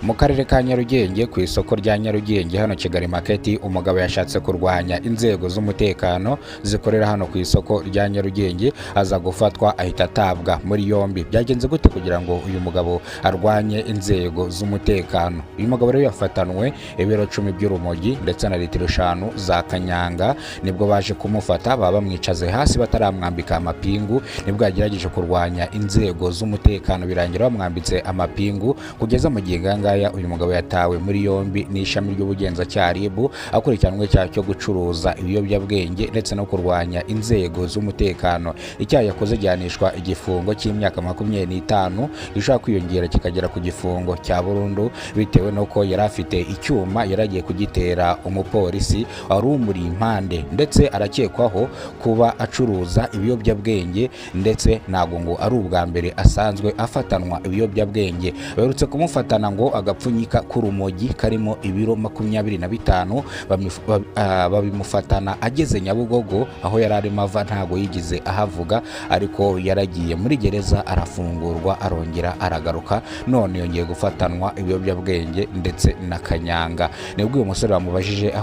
Mu karere ka Nyarugenge ku isoko rya Nyarugenge hano Kigali Market, umugabo yashatse kurwanya inzego z'umutekano zikorera hano ku isoko rya Nyarugenge, aza gufatwa ahita atabwa muri yombi. Byagenze gute kugira ngo uyu mugabo arwanye inzego z'umutekano? Uyu mugabo rero yafatanwe ibiro 10 by'urumogi ndetse na litiro 5 za kanyanga, nibwo baje kumufata bamwicaze hasi bataramwambika amapingu, nibwo yagerageje kurwanya inzego z'umutekano birangira bamwambitse amapingu. Kugeza mu gihe ngaya uyu mugabo yatawe muri yombi n'ishami ry'ubugenzacyaha RIB akurikiranwe icyaha cyo gucuruza ibiyobyabwenge ndetse no kurwanya inzego z'umutekano. Icyaha yakoze gihanishwa igifungo cy'imyaka 25 gishobora kwiyongera kikagera ku gifungo cya burundu, bitewe n'uko yari afite icyuma yaragiye kugitera umupolisi wari umuri impande, ndetse arakekwaho kuba acuruza ibiyobyabwenge, ndetse ntago ngo ari ubwa mbere asanzwe afatanwa ibiyobyabwenge. Baherutse kumufatana ngo agapfunyika k'urumogi karimo ibiro 25 babimufatana ageze Nyabugogo, aho yari arimo ava ntago yigize ahavuga, ariko yaragiye muri gereza arafungurwa arongera aragaruka, none yongeye gufatanwa ibiyobyabwenge ndetse na kanyanga. Nibwo uyu musore bamubajije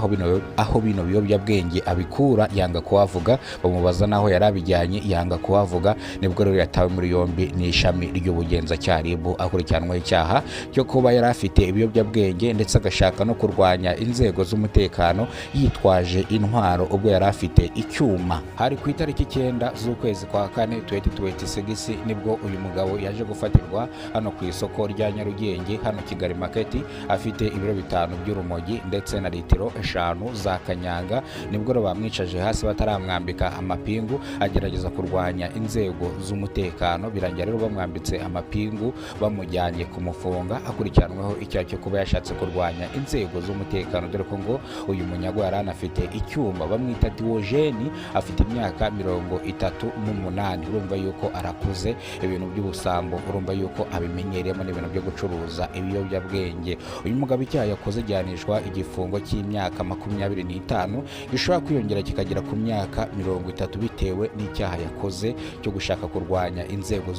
aho bino biyobyabwenge abikura, yanga kuhavuga. Bamubaza naho yari abijyanye, yanga kuhavuga. Nibwo rero yatawe muri yombi n'ishami ry'ubugenzacyaha RIB akurikiranwe icyaha cyo kuba yari afite ibiyobyabwenge ndetse agashaka no kurwanya inzego z'umutekano yitwaje intwaro ubwo yari afite icyuma. Hari ku itariki 9 z'ukwezi kwa 4 2026 nibwo uyu mugabo yaje gufatirwa hano ku isoko rya Nyarugenge hano Kigali Market, afite ibiro 5 by'urumogi ndetse na litiro 5 za kanyanga. Nibwo rero bamwicaje hasi bataramwambika amapingu, agerageza kurwanya inzego z'umutekano, birangira rero bamwambitse amapingu bamujyanye kumufunga akurikiranweho icyaha cyo kuba yashatse kurwanya inzego z'umutekano, dore ko ngo uyu munyago yari anafite icyuma. Bamwita Diogene, afite imyaka 38. Urumva yuko arakuze, ibintu by'ubusambo urumva yuko abimenyereyemo n'ibintu byo gucuruza ibiyobyabwenge. Uyu mugabo icyaha yakoze gihanishwa igifungo cy'imyaka 25 gishobora kwiyongera kikagera ku myaka 30 bitewe n'icyaha yakoze cyo gushaka kurwanya inzego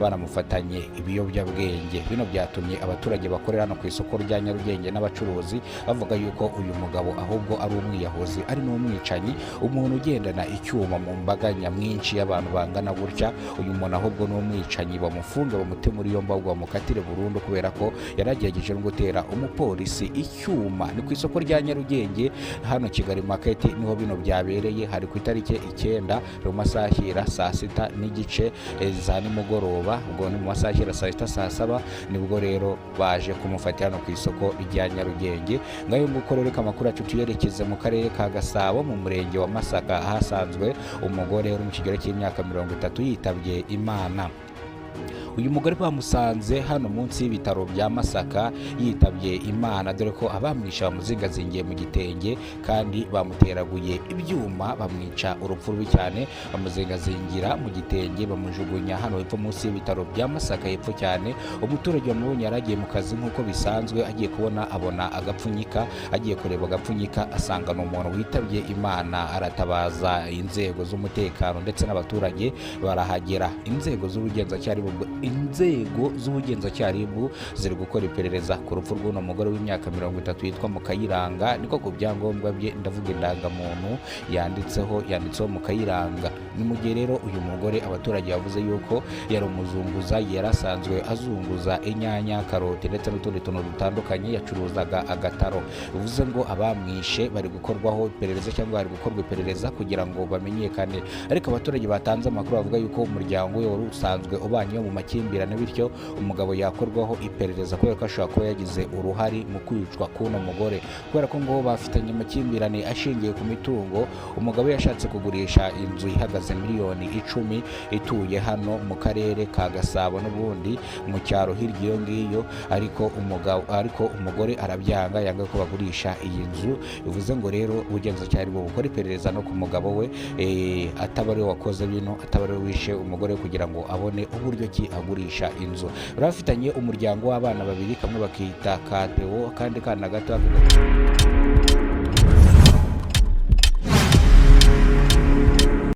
banamufatanye ibiyobyabwenge. Bino byatumye abaturage bakorera hano ku isoko rya Nyarugenge n'abacuruzi bavuga yuko uyu mugabo ahubwo ari umwiyahuzi, ari n'umwicanyi, umuntu ugendana icyuma mu mbaga nyamwinshi y'abantu bangana gutya. Uyu muntu ahubwo ni umwicanyi, bamufunge bamute muri yombi, ahubwo bamukatire burundu kubera ko yaragerageje no gutera umupolisi icyuma. Ni ku isoko rya Nyarugenge hano Kigali Market niho bino byabereye. Hari ku itariki 9 mu masaha y'ira saa 6 n'igice za nimugoroba, ubwo ni mu masaha y'ira saa 6 saa 7 nibwo rero baje kumufatira hano ku isoko rya Nyarugenge. Ngayo nguko rero amakuru yacu tuyerekeze mu karere ka Gasabo mu murenge wa Masaka, ahasanzwe umugore uri mu kigero cy'imyaka 30 yitabye Imana. Uyu mugore bamusanze hano munsi y'ibitaro bya Masaka yitabye Imana, dore ko abamwisha bamuzingazingiye mu gitenge kandi bamuteraguye ibyuma, bamwica urupfu rubi cyane, bamuzingazingira mu gitenge bamujugunya hano hepfo munsi y'ibitaro bya Masaka hepfo cyane. Umuturage wamubonye yaragiye mu kazi nk'uko bisanzwe, agiye kubona abona agapfunyika, agiye kureba agapfunyika asanga ni umuntu witabye Imana. Aratabaza inzego z'umutekano ndetse n'abaturage barahagera. Inzego z'ubugenzacyaha RIB ziri gukora iperereza ku rupfu rw'uno mugore w'imyaka 30 yitwa Mukayiranga. Niko ku byangombwa bye, ndavuga indangamuntu yanditseho Mukayiranga. Ni mu gihe rero uyu mugore abaturage bavuze yuko yari umuzunguza, yari asanzwe azunguza inyanya, karoti ndetse n'utundi tuntu dutandukanye, yacuruzaga agataro. Bivuze ngo abamwishe bari gukorwaho iperereza cyangwa bari gukorwa iperereza kugira ngo bamenyekane, ariko abaturage batanze amakuru bavuga yuko umuryango we wari usanzwe ubanye mu makimbirane, bityo umugabo yakorwaho iperereza kubera ko ashobora kuba yagize uruhari mu kwicwa k'uno mugore, kubera ko ngo bafitanye amakimbirane ashingiye ku mitungo. Umugabo yashatse kugurisha inzu ihagaze miliyoni 10 ituye hano mu karere ka Gasabo n'ubundi mu cyaro hirya iyo ngiyo, ariko umugore arabyanga, yanga ko bagurisha iyi nzu. Bivuze ngo rero ubugenzacyaha RIB bukora iperereza no ku mugabo we, ataba ari we wakoze bino, ataba ari we wishe umugore kugira ngo abone uburyo ki agurisha inzu. Barafitanye umuryango w'abana babiri, kamwe bakita Kateo kandi kana gato